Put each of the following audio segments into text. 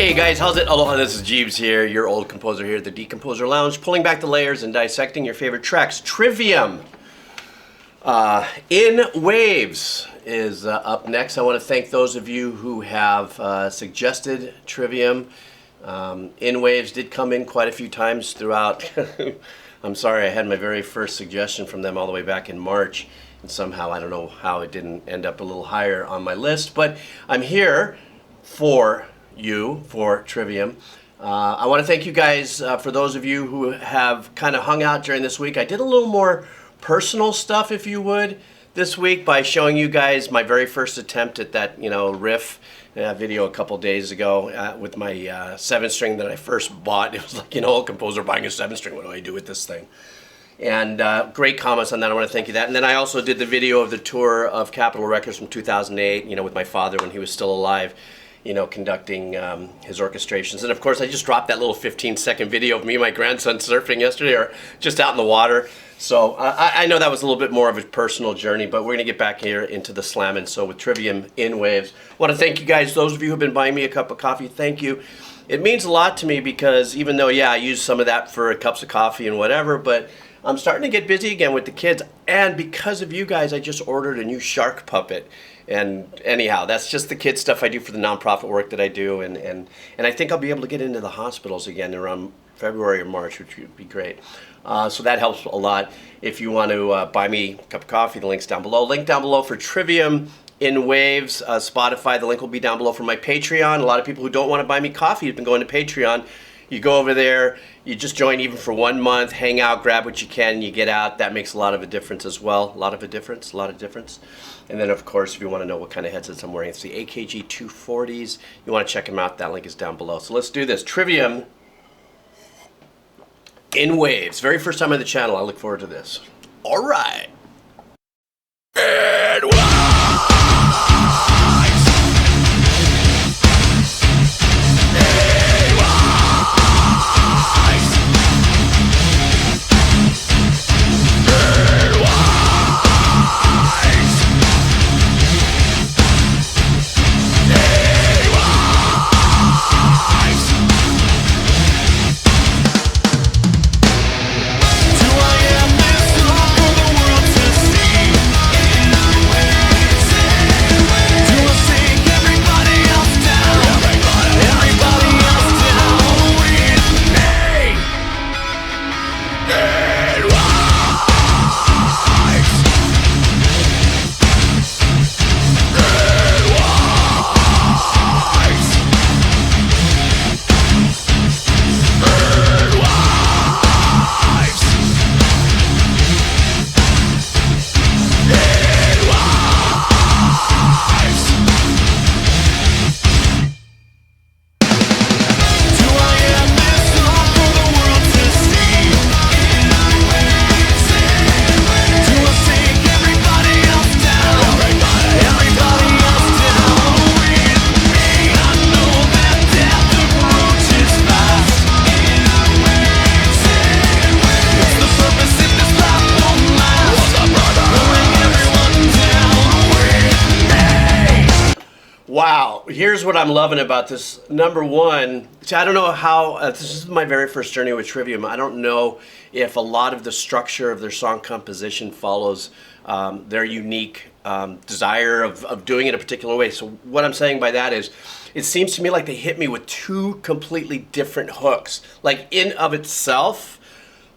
Hey guys, how's it? Aloha, this is Jeeves here, your old composer here at the Decomposer Lounge, pulling back the layers and dissecting your favorite tracks. Trivium, In Waves is up next. I want to thank those of you who have suggested Trivium. In Waves did come in quite a few times throughout. I'm sorry, I had my very first suggestion from them all the way back in March, and somehow, I don't know how it didn't end up a little higher on my list, but I'm here for you for Trivium. I want to thank you guys for those of you who have kind of hung out during this week. I did a little more personal stuff, if you would, this week by showing you guys my very first attempt at that, riff video a couple days ago with my 7-string that I first bought. It was like, old composer buying a 7-string. What do I do with this thing? And great comments on that. I want to thank you that. And then I also did the video of the tour of Capitol Records from 2008, with my father when he was still alive, conducting his orchestrations. And of course, I just dropped that little 15-second video of me and my grandson surfing yesterday, or just out in the water. So I know that was a little bit more of a personal journey, but we're going to get back here into the slamming. So with Trivium in Waves, I want to thank you guys. Those of you who have been buying me a cup of coffee, thank you. It means a lot to me because even though, I use some of that for cups of coffee and whatever, but I'm starting to get busy again with the kids. And because of you guys, I just ordered a new shark puppet. And anyhow, that's just the kid stuff I do for the nonprofit work that I do, and I think I'll be able to get into the hospitals again around February or March, which would be great. So that helps a lot. If you want to buy me a cup of coffee, the link's down below. Link down below for Trivium in Waves, Spotify. The link will be down below for my Patreon. A lot of people who don't want to buy me coffee have been going to Patreon. You go over there, you just join even for 1 month, hang out, grab what you can, and you get out. That makes a lot of a difference as well. A lot of difference. And then, of course, if you want to know what kind of headsets I'm wearing, it's the AKG 240s. You want to check them out. That link is down below. So let's do this. Trivium in Waves. Very first time on the channel. I look forward to this. All right. And wow, here's what I'm loving about this. Number one, I don't know how, this is my very first journey with Trivium. I don't know if a lot of the structure of their song composition follows their unique desire of doing it a particular way. So what I'm saying by that is, it seems to me like they hit me with two completely different hooks. Like in of itself,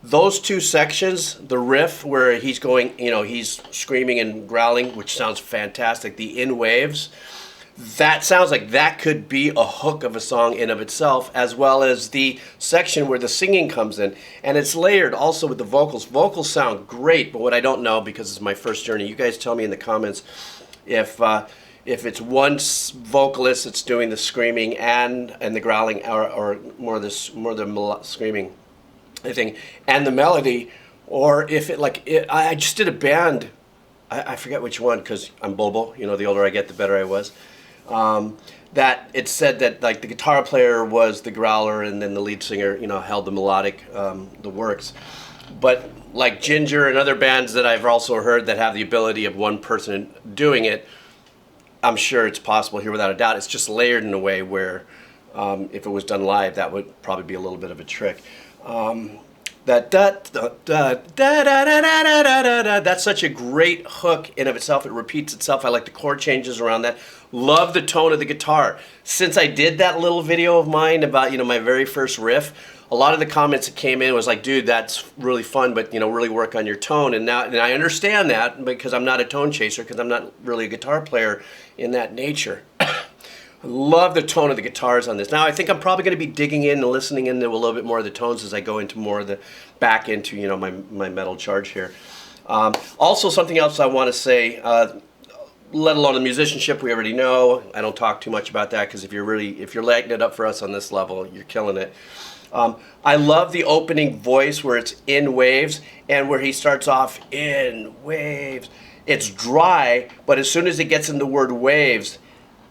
those two sections, the riff where he's going, he's screaming and growling, which sounds fantastic. The in waves, that sounds like that could be a hook of a song in of itself, as well as the section where the singing comes in. And it's layered also with the vocals. Vocals sound great, but what I don't know, because it's my first journey, you guys tell me in the comments if it's one vocalist that's doing the screaming and the growling, or more the screaming, I think, and the melody, or if I just did a band, I forget which one, because I'm Bobo, the older I get, the better I was. That it said that like the guitar player was the growler and then the lead singer, held the melodic, the works. But like Ginger and other bands that I've also heard that have the ability of one person doing it, I'm sure it's possible here without a doubt. It's just layered in a way where If it was done live, that would probably be a little bit of a trick. That da da da da da da da da da. That's such a great hook in of itself. It repeats itself. I like the chord changes around that. Love the tone of the guitar. Since I did that little video of mine about, my very first riff, a lot of the comments that came in was like, dude, that's really fun, but really work on your tone. And I understand that because I'm not a tone chaser, because I'm not really a guitar player in that nature. I love the tone of the guitars on this. Now I think I'm probably going to be digging in and listening into a little bit more of the tones as I go into more of the back into my metal charge here. Also, something else I want to say, let alone the musicianship, we already know. I don't talk too much about that because if you're lighting it up for us on this level, you're killing it. I love the opening voice where it's in waves and where he starts off in waves. It's dry, but as soon as it gets in the word waves,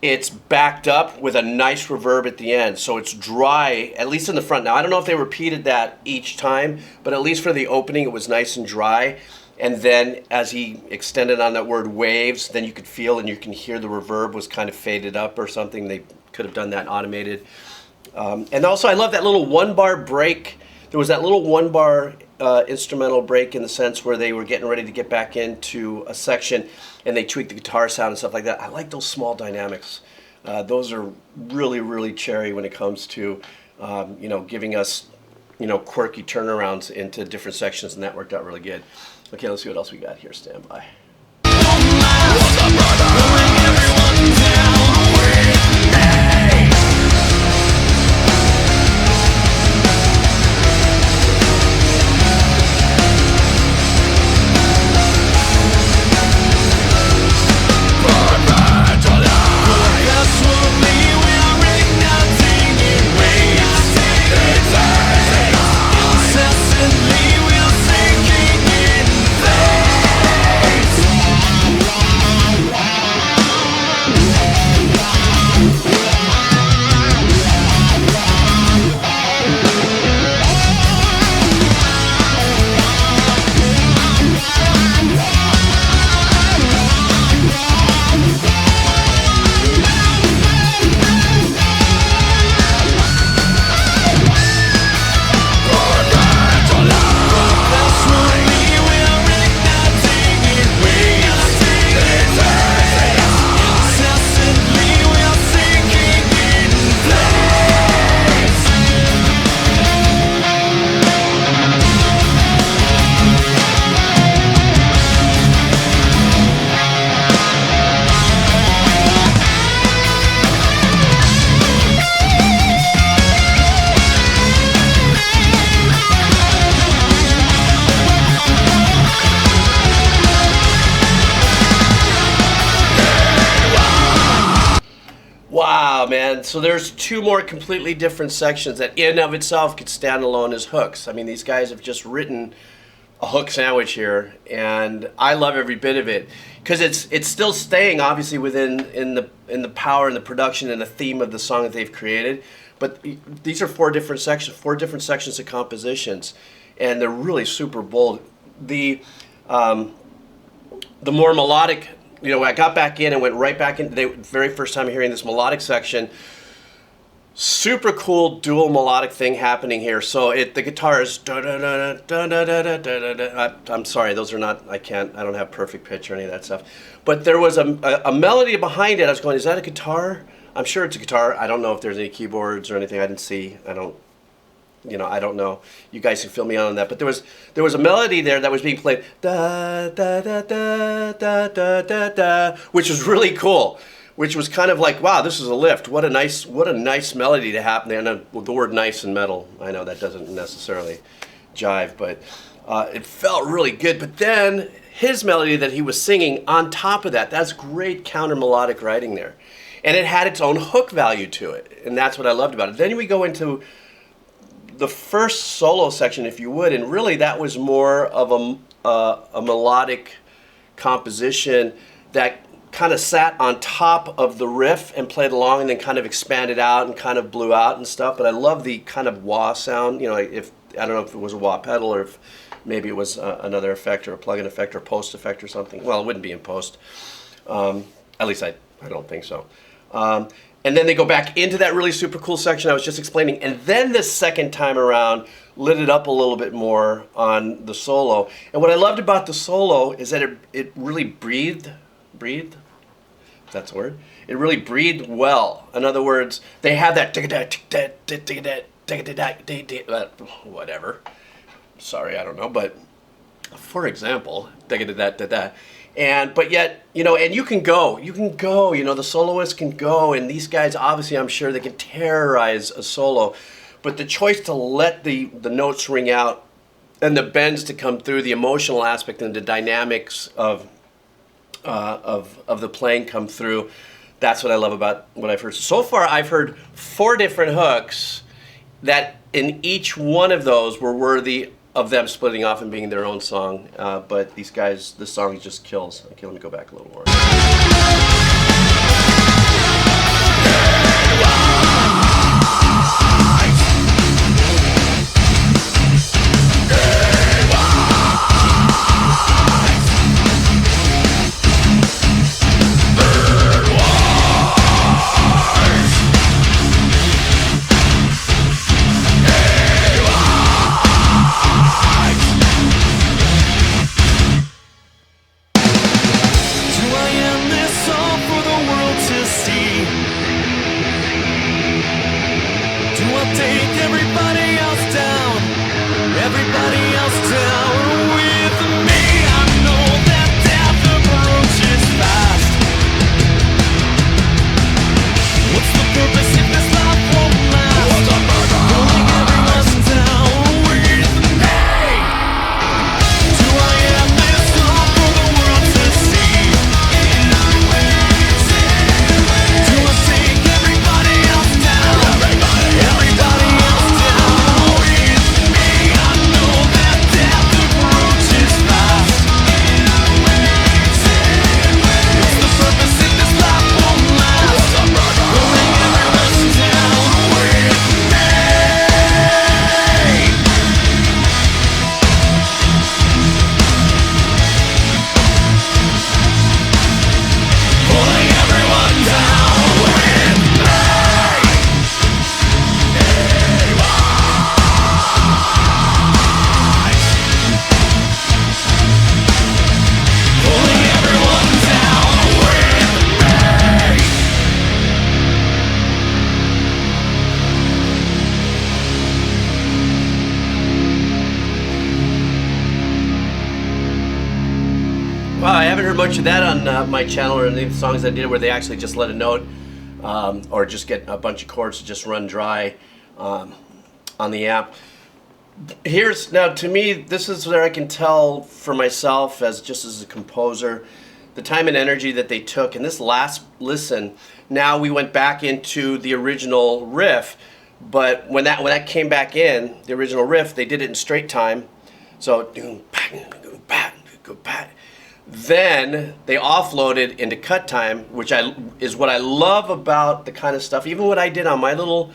it's backed up with a nice reverb at the end. So it's dry, at least in the front. Now, I don't know if they repeated that each time, but at least for the opening, it was nice and dry. And then as he extended on that word waves, then you could feel and you can hear the reverb was kind of faded up or something. They could have done that automated. And also, I love that little one-bar break. There was that little one-bar instrumental break in the sense where they were getting ready to get back into a section and they tweaked the guitar sound and stuff like that. I like those small dynamics. Those are really, really cherry when it comes to, giving us, quirky turnarounds into different sections, and that worked out really good. Okay, let's see what else we got here. Stand by. Wow, man. So there's two more completely different sections that in of itself could stand alone as hooks. I mean, these guys have just written a hook sandwich here, and I love every bit of it because it's still staying obviously within in the power and the production and the theme of the song that they've created. But these are four different sections of compositions, and they're really super bold. The more melodic, I got back in and went right back in the very first time hearing this melodic section. Super cool dual melodic thing happening here. So the guitar is I'm sorry, those are not, I don't have perfect pitch or any of that stuff. But there was a melody behind it. I was going, is that a guitar? I'm sure it's a guitar. I don't know if there's any keyboards or anything. I didn't see. I don't know. You guys can fill me in on that. But there was a melody there that was being played, da da da da da da da da, which was really cool. Which was kind of like, wow, this is a lift. What a nice melody to happen there. And the word "nice" and metal, I know that doesn't necessarily jive, but it felt really good. But then his melody that he was singing on top of that's great counter melodic writing there, and it had its own hook value to it, and that's what I loved about it. Then we go into the first solo section, if you would, and really that was more of a melodic composition that kind of sat on top of the riff and played along and then kind of expanded out and kind of blew out and stuff. But I love the kind of wah sound. If I don't know if it was a wah pedal or if maybe it was another effect or a plug-in effect or post effect or something. Well, it wouldn't be in post. At least I don't think so. And then they go back into that really super cool section I was just explaining. And then this second time around, lit it up a little bit more on the solo. And what I loved about the solo is that it really breathed, if that's a word. It really breathed well. In other words, they have that whatever. Sorry, I don't know, but for example, and but yet, and you can go, the soloist can go, and these guys obviously, I'm sure they can terrorize a solo, but the choice to let the notes ring out and the bends to come through, the emotional aspect and the dynamics of the playing come through, that's what I love about what I've heard. So far, I've heard 4 different hooks that in each one of those were worthy of them splitting off and being their own song, but these guys, the song just kills. Okay, let me go back a little more. Wow, I haven't heard much of that on my channel or any of the songs I did where they actually just let a note or just get a bunch of chords to just run dry on the amp. Now to me, this is where I can tell for myself as a composer, the time and energy that they took. In this last listen, now we went back into the original riff, but when that came back in, the original riff, they did it in straight time. So then they offloaded into cut time, which is what I love about the kind of stuff, even what I did on my little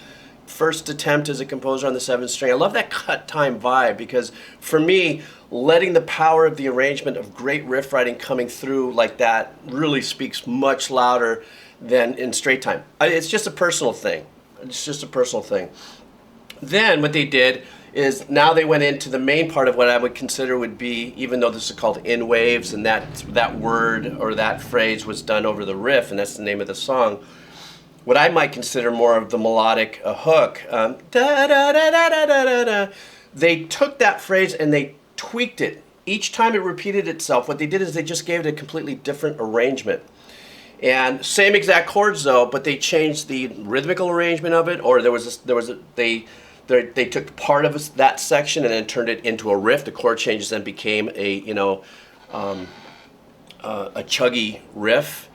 first attempt as a composer on the 7th string. I love that cut time vibe because for me, letting the power of the arrangement of great riff writing coming through like that really speaks much louder than in straight time. It's just a personal thing. Then what they did is now they went into the main part of what I would consider would be, even though this is called in waves and that word or that phrase was done over the riff and that's the name of the song, what I might consider more of the melodic hook. They took that phrase and they tweaked it. Each time it repeated itself, what they did is they just gave it a completely different arrangement. And same exact chords though, but they changed the rhythmical arrangement of it, or they took part of that section and then turned it into a riff. The chord changes then became a chuggy riff.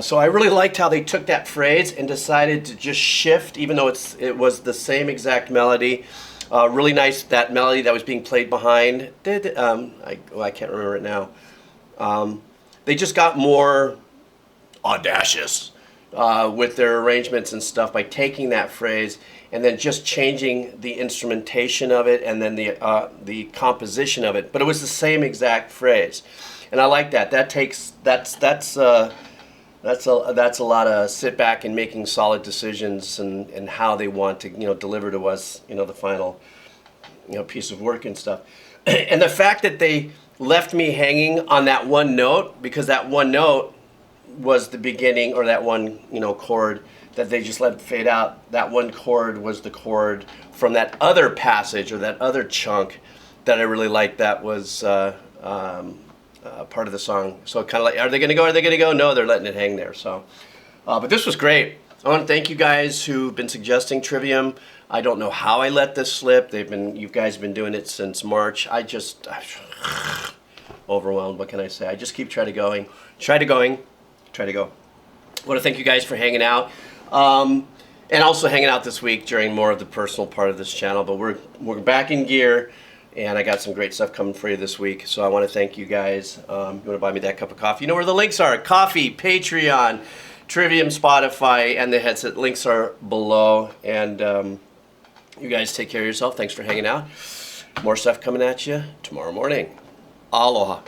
So I really liked how they took that phrase and decided to just shift, even though it was the same exact melody. Really nice, that melody that was being played behind. I can't remember it now. They just got more audacious with their arrangements and stuff by taking that phrase and then just changing the instrumentation of it and then the composition of it. But it was the same exact phrase, and I like that. That's That's a lot of sit back and making solid decisions and how they want to deliver to us the final piece of work and stuff. And the fact that they left me hanging on that one note, because that one note was the beginning, or that one chord that they just let fade out, that one chord was the chord from that other passage or that other chunk that I really liked. That was part of the song. So kind of like, are they going to go? Are they going to go? No, they're letting it hang there. So, but this was great. I want to thank you guys who've been suggesting Trivium. I don't know how I let this slip. You guys have been doing it since March. I'm overwhelmed. What can I say? I just keep trying to go. I want to thank you guys for hanging out. And also hanging out this week during more of the personal part of this channel. But we're back in gear, and I got some great stuff coming for you this week. So I want to thank you guys. You want to buy me that cup of coffee? You know where the links are. Coffee, Patreon, Trivium, Spotify, and the headset. Links are below. And you guys take care of yourself. Thanks for hanging out. More stuff coming at you tomorrow morning. Aloha.